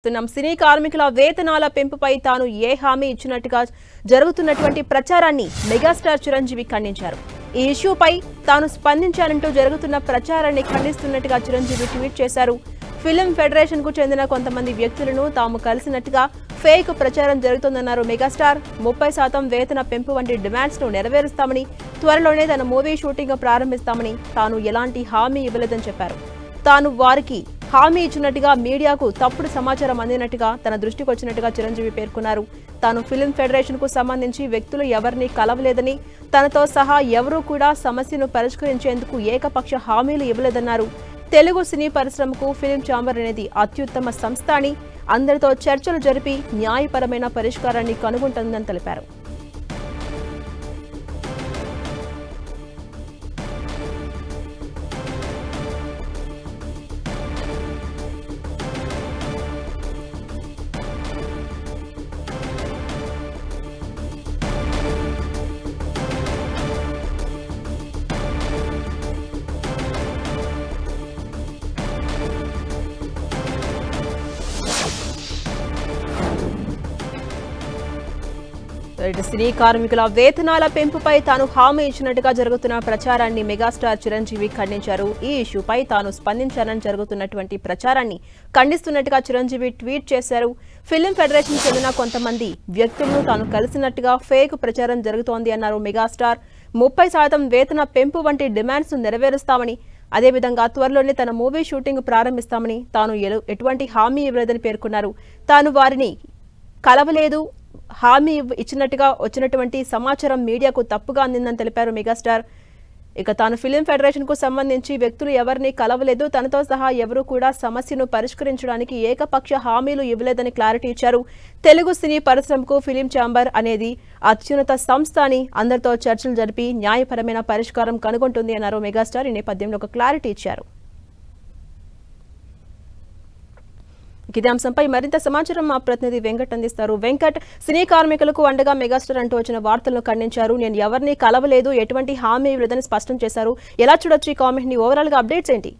సినీ కార్మికుల వేతనాల పెంపుపై తాను ఏ హామీ ఇచ్చినట్టుగా జరుగుతున్నటువంటి ప్రచారాన్ని మెగాస్టార్ చిరంజీవి ఖండించారు. ఈ ఇష్యూపై తాను స్పందించానంటూ జరుగుతున్న ప్రచారాన్ని ఖండిస్తున్నట్టుగా చిరంజీవి ట్వీట్ చేశారు. ఫిల్మ్ ఫెడరేషన్ కు చెందిన కొంతమంది వ్యక్తులను తాము కలిసినట్టుగా ఫేక్ ప్రచారం జరుగుతోందన్నారు మెగాస్టార్. 30% వేతన పెంపు వంటి డిమాండ్స్ ను నెరవేరుస్తామని, త్వరలోనే తన మూవీ షూటింగ్ ప్రారంభిస్తామని తాను ఎలాంటి హామీ ఇవ్వలేదని చెప్పారు. తాను వారికి హామీ ఇచ్చినట్టుగా మీడియాకు తప్పుడు సమాచారం అందినట్టుగా తన దృష్టికి వచ్చినట్టుగా చిరంజీవి పేర్కొన్నారు. తాను ఫిల్మ్ ఫెడరేషన్ కు సంబంధించి వ్యక్తులు ఎవరిని కలవలేదని, తనతో సహా ఎవరూ కూడా సమస్యను పరిష్కరించేందుకు ఏకపక్ష హామీలు ఇవ్వలేదన్నారు. తెలుగు సినీ పరిశ్రమకు ఫిల్మ్ ఛాంబర్ అనేది అత్యుత్తమ సంస్థ అని, అందరితో చర్చలు జరిపి న్యాయపరమైన పరిష్కారాన్ని కనుగొంటుందని తెలిపారు. సినీ కార్మికుల వేతనాల పెంపుపై తాను హామీ ఇచ్చినట్టుగా జరుగుతున్న ప్రచారాన్ని మెగాస్టార్ చిరంజీవి ఖండించారు. ఈ ఇష్యూపై తాను స్పందించానని జరుగుతున్నటువంటి ప్రచారాన్ని ఖండిస్తున్నట్టుగా చిరంజీవి ట్వీట్ చేశారు. ఫిల్మ్ ఫెడరేషన్ చెందిన కొంతమంది వ్యక్తులను తాను కలిసినట్టుగా ఫేక్ ప్రచారం జరుగుతోంది అన్నారు మెగాస్టార్. 30% వేతన పెంపు వంటి డిమాండ్స్ నెరవేరుస్తామని, అదేవిధంగా త్వరలోనే తన మూవీ షూటింగ్ ప్రారంభిస్తామని తాను ఎటువంటి హామీ ఇవ్వలేదని పేర్కొన్నారు. తాను వారిని కలవలేదు, హామీ ఇచ్చినట్టుగా వచ్చినటువంటి సమాచారం మీడియాకు తప్పుగా అందిందని తెలిపారు మెగాస్టార్. ఇక తాను ఫిల్మ్ ఫెడరేషన్ కు సంబంధించి వ్యక్తులు ఎవరిని కలవలేదు, తనతో సహా ఎవరూ కూడా సమస్యను పరిష్కరించడానికి ఏకపక్ష హామీలు ఇవ్వలేదని క్లారిటీ ఇచ్చారు. తెలుగు సినీ పరిశ్రమకు ఫిల్మ్ ఛాంబర్ అనేది అత్యున్నత సంస్థ అని, అందరితో చర్చలు జరిపి న్యాయపరమైన పరిష్కారం కనుగొంటుంది అన్నారు మెగాస్టార్. ఈ నేపథ్యంలో ఒక క్లారిటీ ఇచ్చారు. ఇదే అంశంపై మరింత సమాచారం మా ప్రతినిధి వెంకట్ అందిస్తారు. వెంకట్, సినీ కార్మికులకు అండగా మెగాస్టార్ అంటూ వచ్చిన వార్తలను ఖండించారు. నేను ఎవరిని కలవలేదు, ఎటువంటి హామీ ఇవ్వలేదని స్పష్టం చేశారు. ఎలా చూడొచ్చు ఈ కామెంట్ ని? ఓవరాల్ గా అప్డేట్స్ ఏంటి?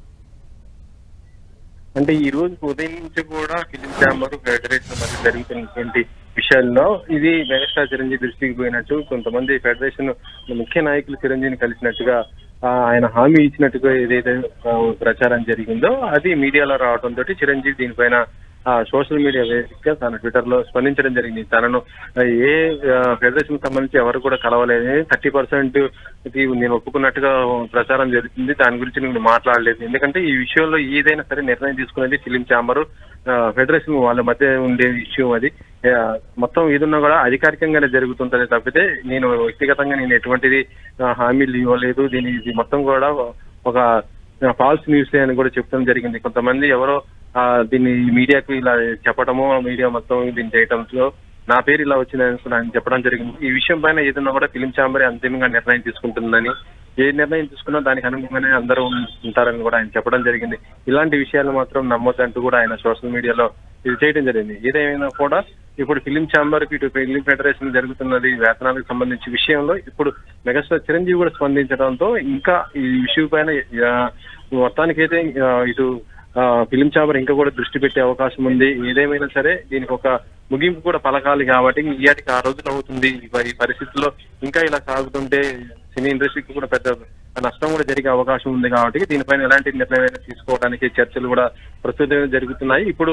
అంటే ఈ రోజు ఉదయం నుంచి కూడా ఫిల్మ్ ఛాంబర్ ఫెడరేషన్ మధ్య జరుగుతున్నటువంటి విషయాల్లో ఇది మెగాస్టార్ చిరంజీవి దృష్టికి పోయినట్టు, కొంతమంది ఫెడరేషన్ ముఖ్య నాయకులు చిరంజీవిని కలిసినట్టుగా ఆయన హామీ ఇచ్చినట్టుగా ఏదైతే ప్రచారం జరిగిందో అది మీడియాలో రావడంతో చిరంజీవి దీనిపైన సోషల్ మీడియా వేదికగా తన ట్విట్టర్ లో స్పందించడం జరిగింది. తనను ఏ ఫెడరేషన్ సంబంధించి ఎవరు కూడా కలవలేదు, 30% నేను ఒప్పుకున్నట్టుగా ప్రచారం జరుగుతుంది, దాని గురించి నేను మాట్లాడలేదు. ఎందుకంటే ఈ విషయంలో ఏదైనా సరే నిర్ణయం తీసుకునేది ఫిలిం ఛాంబర్ ఫెడరేషన్ వాళ్ళ మధ్య ఉండే విషయం. అది మొత్తం ఏదున్నా కూడా అధికారికంగానే జరుగుతుంటది తప్పితే నేను వ్యక్తిగతంగా నేను ఎటువంటిది హామీలు ఇవ్వలేదు. ఇది మొత్తం కూడా ఒక ఫాల్స్ న్యూస్ అని కూడా చెప్పడం జరిగింది. కొంతమంది ఎవరో దీన్ని మీడియాకు ఇలా చెప్పడము, మీడియా మొత్తం దీన్ని చేయడంతో నా పేరు ఇలా వచ్చిందని ఆయన చెప్పడం జరిగింది. ఈ విషయం పైన ఏదన్నా కూడా ఫిలిం ఛాంబర్ అంతిమంగా నిర్ణయం తీసుకుంటుందని, ఏ నిర్ణయం తీసుకున్నా దానికి అనుగుణంగానే అందరూ ఉంటారని కూడా ఆయన చెప్పడం జరిగింది. ఇలాంటి విషయాలు మాత్రం నమ్మొద్దంటూ కూడా ఆయన సోషల్ మీడియాలో ఇది చేయడం జరిగింది. ఏదైనా కూడా ఇప్పుడు ఫిలిం ఛాంబర్ కి ఇటు ఫిలిం ఫెడరేషన్ జరుగుతున్నది వేతనాలకు సంబంధించి విషయంలో ఇప్పుడు మెగాస్టార్ చిరంజీవి కూడా స్పందించడంతో ఇంకా ఈ విషయం పైన మొత్తానికైతే ఇటు ఫిలిం ఛాంబర్ ఇంకా కూడా దృష్టి పెట్టే అవకాశం ఉంది. ఏదేమైనా సరే దీనికి ఒక ముగింపు కూడా పలకాలి కాబట్టి ఇయాటికి ఆ రోజులు అవుతుంది. ఈ పరిస్థితుల్లో ఇంకా ఇలా సాగుతుంటే సినీ ఇండస్ట్రీకి కూడా పెద్ద నష్టం కూడా జరిగే అవకాశం ఉంది. కాబట్టి దీనిపైన ఎలాంటి నిర్ణయం తీసుకోవడానికి చర్చలు కూడా ప్రస్తుతం జరుగుతున్నాయి. ఇప్పుడు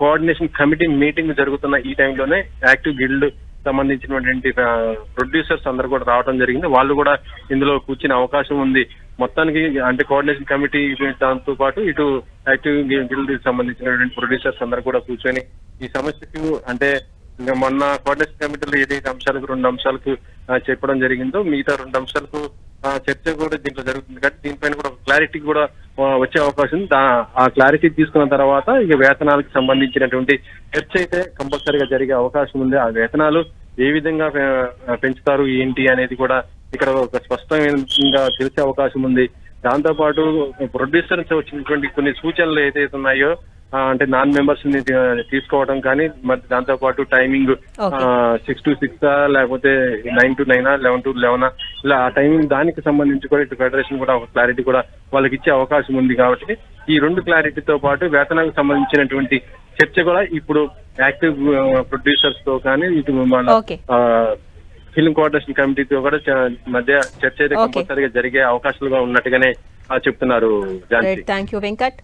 కోఆర్డినేషన్ కమిటీ మీటింగ్ జరుగుతున్న ఈ టైంలోనే యాక్టివ్ గిల్డ్ సంబంధించినటువంటి ప్రొడ్యూసర్స్ అందరూ కూడా రావడం జరిగింది. వాళ్ళు కూడా ఇందులో కూర్చునే అవకాశం ఉంది. మొత్తానికి అంటే కోఆర్డినేషన్ కమిటీ దాంతో పాటు ఇటు యాక్టివ్ గిల్డ్ సంబంధించినటువంటి ప్రొడ్యూసర్స్ అందరూ కూడా కూర్చొని ఈ సమస్యకు అంటే మొన్న కోఆర్డినేషన్ కమిటీలో ఏదైతే అంశాలకు 2 అంశాలకు చెప్పడం జరిగిందో మిగతా 2 అంశాలకు చర్చ కూడా దీంట్లో జరుగుతుంది. కాబట్టి దీనిపైన కూడా క్లారిటీ కూడా వచ్చే అవకాశం ఉంది. ఆ క్లారిటీ తీసుకున్న తర్వాత ఇక వేతనాలకు సంబంధించినటువంటి చర్చ అయితే కంపల్సరీగా జరిగే అవకాశం ఉంది. ఆ వేతనాలు ఏ విధంగా పెంచుతారు ఏంటి అనేది కూడా ఇక్కడ ఒక స్పష్టంగా తెలిసే అవకాశం ఉంది. దాంతో పాటు ప్రొడ్యూసర్ నుంచి వచ్చినటువంటి కొన్ని సూచనలు ఏదైతే ఉన్నాయో అంటే నాన్ మెంబర్స్ ని తీసుకోవడం కానీ, మరి దాంతో పాటు టైమింగ్ 6 to 6 లేకపోతే 9 to 9 11 to 11 ఇలా ఆ టైమింగ్ దానికి సంబంధించి కూడా ఇటు ఫెడరేషన్ కూడా ఒక క్లారిటీ కూడా వాళ్ళకి ఇచ్చే అవకాశం ఉంది. కాబట్టి ఈ 2 క్లారిటీతో పాటు వేతనాలకు సంబంధించినటువంటి చర్చ కూడా ఇప్పుడు యాక్టివ్ ప్రొడ్యూసర్స్ తో కానీ ఇటు మన ఫిల్మ్ కోఆర్డినేషన్ కమిటీతో కూడా మధ్య చర్చ అయితే కంపల్సరీగా జరిగే అవకాశాలుగా ఉన్నట్టుగానే చెప్తున్నారు. Thank you Venkat.